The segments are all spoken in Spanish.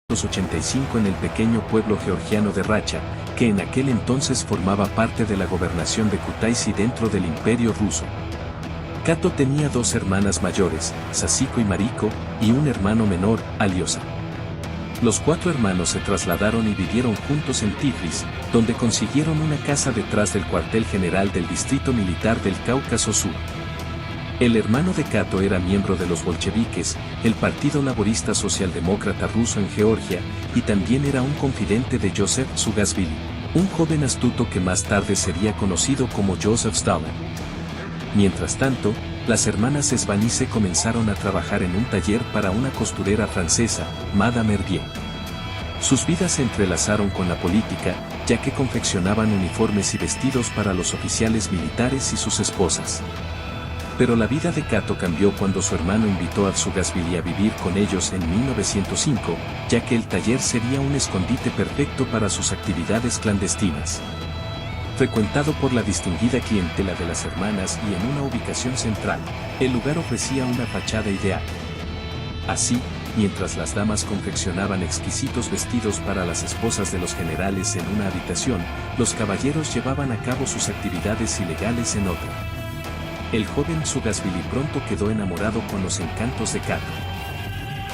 1985 en el pequeño pueblo georgiano de Racha, que en aquel entonces formaba parte de la gobernación de Kutaisi dentro del Imperio Ruso. Kato tenía dos hermanas mayores, Sasiko y Mariko, y un hermano menor, Aliosa. Los cuatro hermanos se trasladaron y vivieron juntos en Tiflis, donde consiguieron una casa detrás del cuartel general del Distrito Militar del Cáucaso Sur. El hermano de Kato era miembro de los bolcheviques, el Partido Laborista Socialdemócrata Ruso en Georgia, y también era un confidente de Joseph Saakashvili, un joven astuto que más tarde sería conocido como Joseph Stalin. Mientras tanto, las hermanas Svanice comenzaron a trabajar en un taller para una costurera francesa, Madame Hervieux. Sus vidas se entrelazaron con la política, ya que confeccionaban uniformes y vestidos para los oficiales militares y sus esposas. Pero la vida de Kato cambió cuando su hermano invitó a Saakashvili a vivir con ellos en 1905, ya que el taller sería un escondite perfecto para sus actividades clandestinas. Frecuentado por la distinguida clientela de las hermanas y en una ubicación central, el lugar ofrecía una fachada ideal. Así, mientras las damas confeccionaban exquisitos vestidos para las esposas de los generales en una habitación, los caballeros llevaban a cabo sus actividades ilegales en otra. El joven Saakashvili pronto quedó enamorado con los encantos de Kato.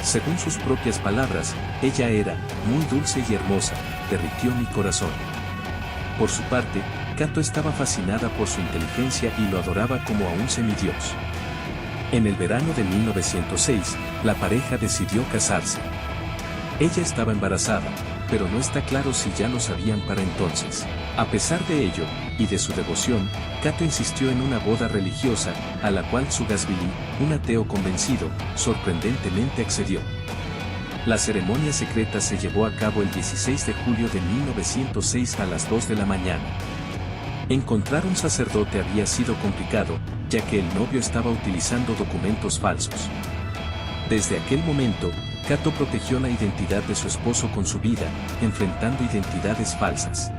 Según sus propias palabras, ella era muy dulce y hermosa, derritió mi corazón. Por su parte, Kato estaba fascinada por su inteligencia y lo adoraba como a un semidios. En el verano de 1906, la pareja decidió casarse. Ella estaba embarazada, pero no está claro si ya lo sabían para entonces. A pesar de ello, y de su devoción, Kato insistió en una boda religiosa, a la cual Saakashvili, un ateo convencido, sorprendentemente accedió. La ceremonia secreta se llevó a cabo el 16 de julio de 1906 a las 2 de la mañana. Encontrar un sacerdote había sido complicado, ya que el novio estaba utilizando documentos falsos. Desde aquel momento, Kato protegió la identidad de su esposo con su vida, enfrentando identidades falsas.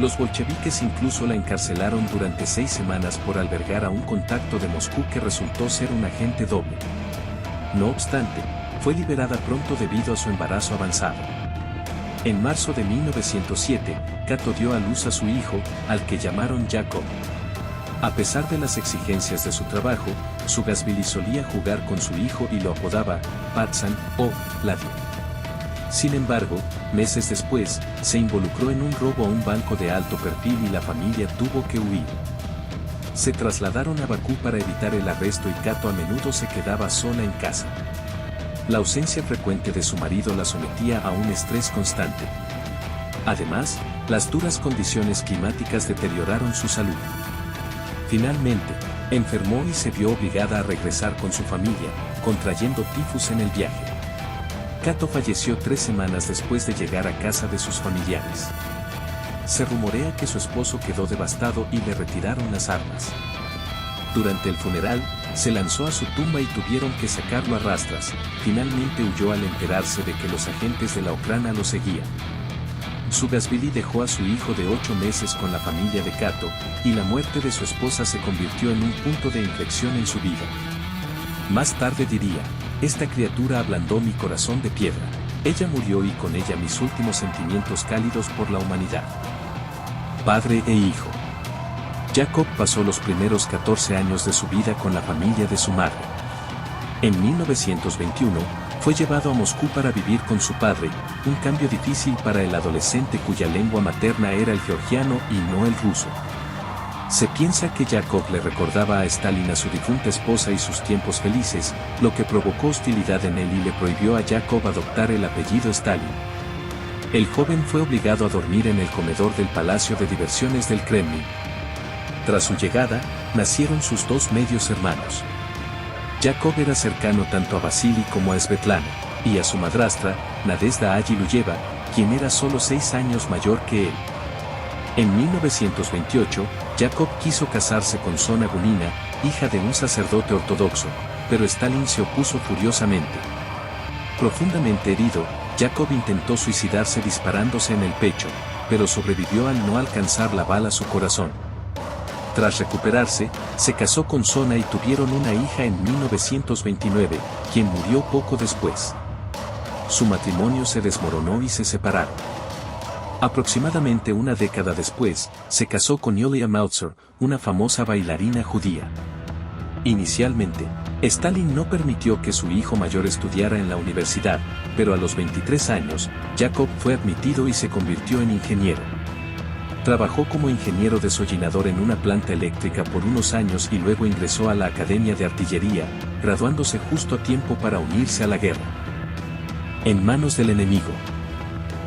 Los bolcheviques incluso la encarcelaron durante 6 semanas por albergar a un contacto de Moscú que resultó ser un agente doble. No obstante, fue liberada pronto debido a su embarazo avanzado. En marzo de 1907, Kato dio a luz a su hijo, al que llamaron Jacob. A pesar de las exigencias de su trabajo, Saakashvili solía jugar con su hijo y lo apodaba Patsan o Vladimir. Sin embargo, meses después, se involucró en un robo a un banco de alto perfil y la familia tuvo que huir. Se trasladaron a Bakú para evitar el arresto y Kato a menudo se quedaba sola en casa. La ausencia frecuente de su marido la sometía a un estrés constante. Además, las duras condiciones climáticas deterioraron su salud. Finalmente, enfermó y se vio obligada a regresar con su familia, contrayendo tifus en el viaje. Kato falleció 3 semanas después de llegar a casa de sus familiares. Se rumorea que su esposo quedó devastado y le retiraron las armas. Durante el funeral, se lanzó a su tumba y tuvieron que sacarlo a rastras. Finalmente huyó al enterarse de que los agentes de la Okhrana lo seguían. Saakashvili dejó a su hijo de 8 meses con la familia de Kato, y la muerte de su esposa se convirtió en un punto de inflexión en su vida. Más tarde diría: esta criatura ablandó mi corazón de piedra. Ella murió y con ella mis últimos sentimientos cálidos por la humanidad. Padre e hijo. Jacob pasó los primeros 14 años de su vida con la familia de su madre. En 1921, fue llevado a Moscú para vivir con su padre, un cambio difícil para el adolescente cuya lengua materna era el georgiano y no el ruso. Se piensa que Jacob le recordaba a Stalin a su difunta esposa y sus tiempos felices, lo que provocó hostilidad en él y le prohibió a Jacob adoptar el apellido Stalin. El joven fue obligado a dormir en el comedor del Palacio de Diversiones del Kremlin. Tras su llegada, nacieron sus 2 medios hermanos. Jacob era cercano tanto a Vasily como a Svetlana, y a su madrastra, Nadezhda Agiluyeva, quien era solo 6 años mayor que él. En 1928, Jacob quiso casarse con Sona Gunina, hija de un sacerdote ortodoxo, pero Stalin se opuso furiosamente. Profundamente herido, Jacob intentó suicidarse disparándose en el pecho, pero sobrevivió al no alcanzar la bala a su corazón. Tras recuperarse, se casó con Sona y tuvieron una hija en 1929, quien murió poco después. su matrimonio se desmoronó y se separaron. Aproximadamente una década después, se casó con Yulia Mauser, una famosa bailarina judía. Inicialmente, Stalin no permitió que su hijo mayor estudiara en la universidad, pero a los 23 años, Yakov fue admitido y se convirtió en ingeniero. Trabajó como ingeniero desollinador en una planta eléctrica por unos años y luego ingresó a la Academia de Artillería, graduándose justo a tiempo para unirse a la guerra. En manos del enemigo.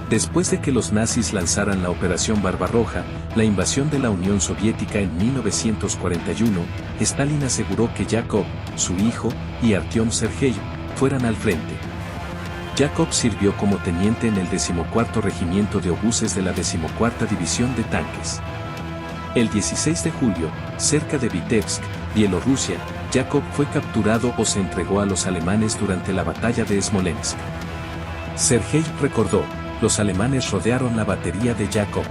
Después de que los nazis lanzaran la Operación Barbarroja, la invasión de la Unión Soviética en 1941, Stalin aseguró que Yakov, su hijo, y Artyom Sergeyev fueran al frente. Yakov sirvió como teniente en el 14º Regimiento de Obuses de la 14ª División de Tanques. El 16 de julio, cerca de Vitebsk, Bielorrusia, Yakov fue capturado o se entregó a los alemanes durante la batalla de Smolensk. Sergeyev recordó: los alemanes rodearon la batería de Yakov.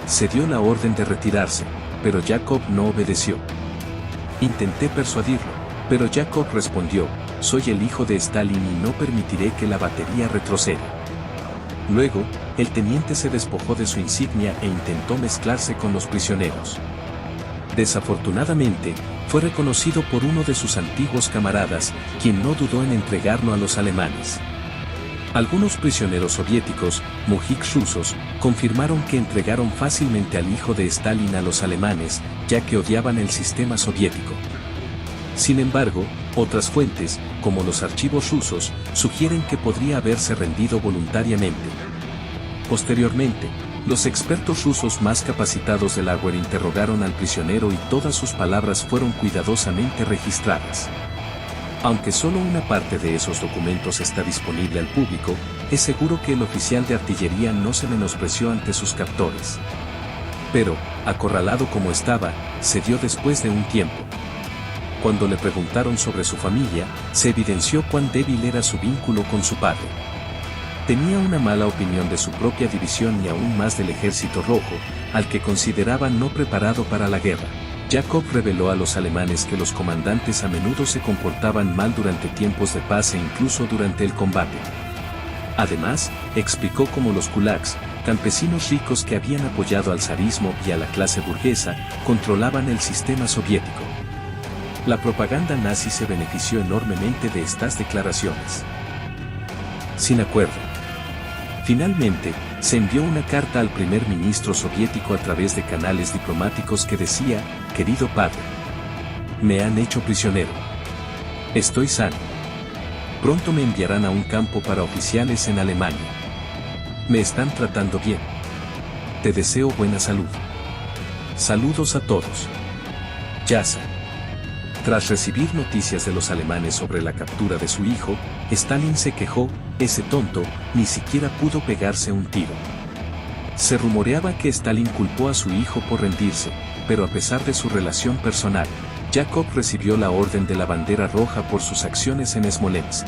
Se dio la orden de retirarse, pero Yakov no obedeció. Intenté persuadirlo, pero Yakov respondió: soy el hijo de Stalin y no permitiré que la batería retroceda. Luego, el teniente se despojó de su insignia e intentó mezclarse con los prisioneros. Desafortunadamente, fue reconocido por uno de sus antiguos camaradas, quien no dudó en entregarlo a los alemanes. Algunos prisioneros soviéticos, mujiks rusos, confirmaron que entregaron fácilmente al hijo de Stalin a los alemanes, ya que odiaban el sistema soviético. Sin embargo, otras fuentes, como los archivos rusos, sugieren que podría haberse rendido voluntariamente. Posteriormente, los expertos rusos más capacitados del Abwehr interrogaron al prisionero y todas sus palabras fueron cuidadosamente registradas. Aunque solo una parte de esos documentos está disponible al público, es seguro que el oficial de artillería no se menospreció ante sus captores. Pero, acorralado como estaba, cedió después de un tiempo. Cuando le preguntaron sobre su familia, se evidenció cuán débil era su vínculo con su padre. Tenía una mala opinión de su propia división y aún más del Ejército Rojo, al que consideraba no preparado para la guerra. Yakov reveló a los alemanes que los comandantes a menudo se comportaban mal durante tiempos de paz e incluso durante el combate. Además, explicó cómo los kulaks, campesinos ricos que habían apoyado al zarismo y a la clase burguesa, controlaban el sistema soviético. La propaganda nazi se benefició enormemente de estas declaraciones. Sin acuerdo. Finalmente, se envió una carta al primer ministro soviético a través de canales diplomáticos que decía: querido padre, me han hecho prisionero. Estoy sano. Pronto me enviarán a un campo para oficiales en Alemania. Me están tratando bien. Te deseo buena salud. Saludos a todos. Yasa. Tras recibir noticias de los alemanes sobre la captura de su hijo, Stalin se quejó: ese tonto, ni siquiera pudo pegarse un tiro. Se rumoreaba que Stalin culpó a su hijo por rendirse, pero a pesar de su relación personal, Yakov recibió la Orden de la Bandera Roja por sus acciones en Smolensk.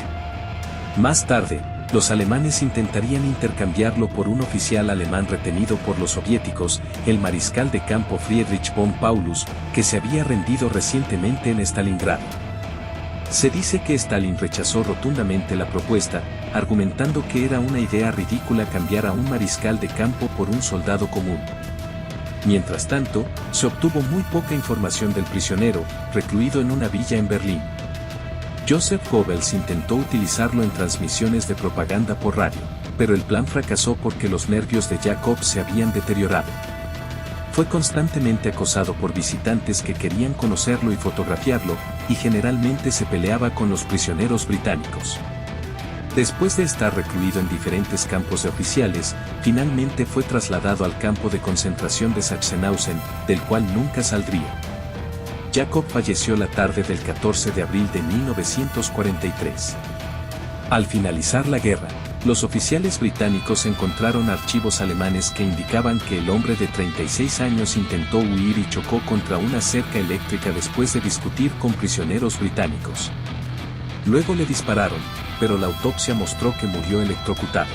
Más tarde, los alemanes intentarían intercambiarlo por un oficial alemán retenido por los soviéticos, el mariscal de campo Friedrich von Paulus, que se había rendido recientemente en Stalingrado. Se dice que Stalin rechazó rotundamente la propuesta, argumentando que era una idea ridícula cambiar a un mariscal de campo por un soldado común. Mientras tanto, se obtuvo muy poca información del prisionero, recluido en una villa en Berlín. Joseph Goebbels intentó utilizarlo en transmisiones de propaganda por radio, pero el plan fracasó porque los nervios de Yakov se habían deteriorado. Fue constantemente acosado por visitantes que querían conocerlo y fotografiarlo, y generalmente se peleaba con los prisioneros británicos. Después de estar recluido en diferentes campos de oficiales, finalmente fue trasladado al campo de concentración de Sachsenhausen, del cual nunca saldría. Yakov falleció la tarde del 14 de abril de 1943. Al finalizar la guerra, los oficiales británicos encontraron archivos alemanes que indicaban que el hombre de 36 años intentó huir y chocó contra una cerca eléctrica después de discutir con prisioneros británicos. Luego le dispararon, pero la autopsia mostró que murió electrocutado.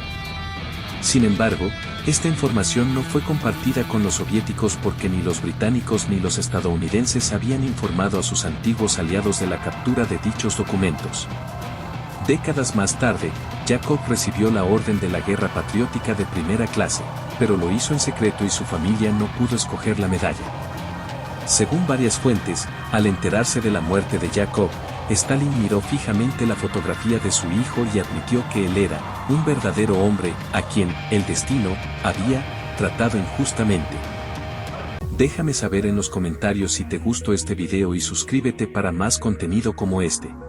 Sin embargo, esta información no fue compartida con los soviéticos porque ni los británicos ni los estadounidenses habían informado a sus antiguos aliados de la captura de dichos documentos. Décadas más tarde, Jacob recibió la Orden de la Guerra Patriótica de primera clase, pero lo hizo en secreto y su familia no pudo escoger la medalla. Según varias fuentes, al enterarse de la muerte de Jacob, Stalin miró fijamente la fotografía de su hijo y admitió que él era un verdadero hombre, a quien el destino había tratado injustamente. Déjame saber en los comentarios si te gustó este video y suscríbete para más contenido como este.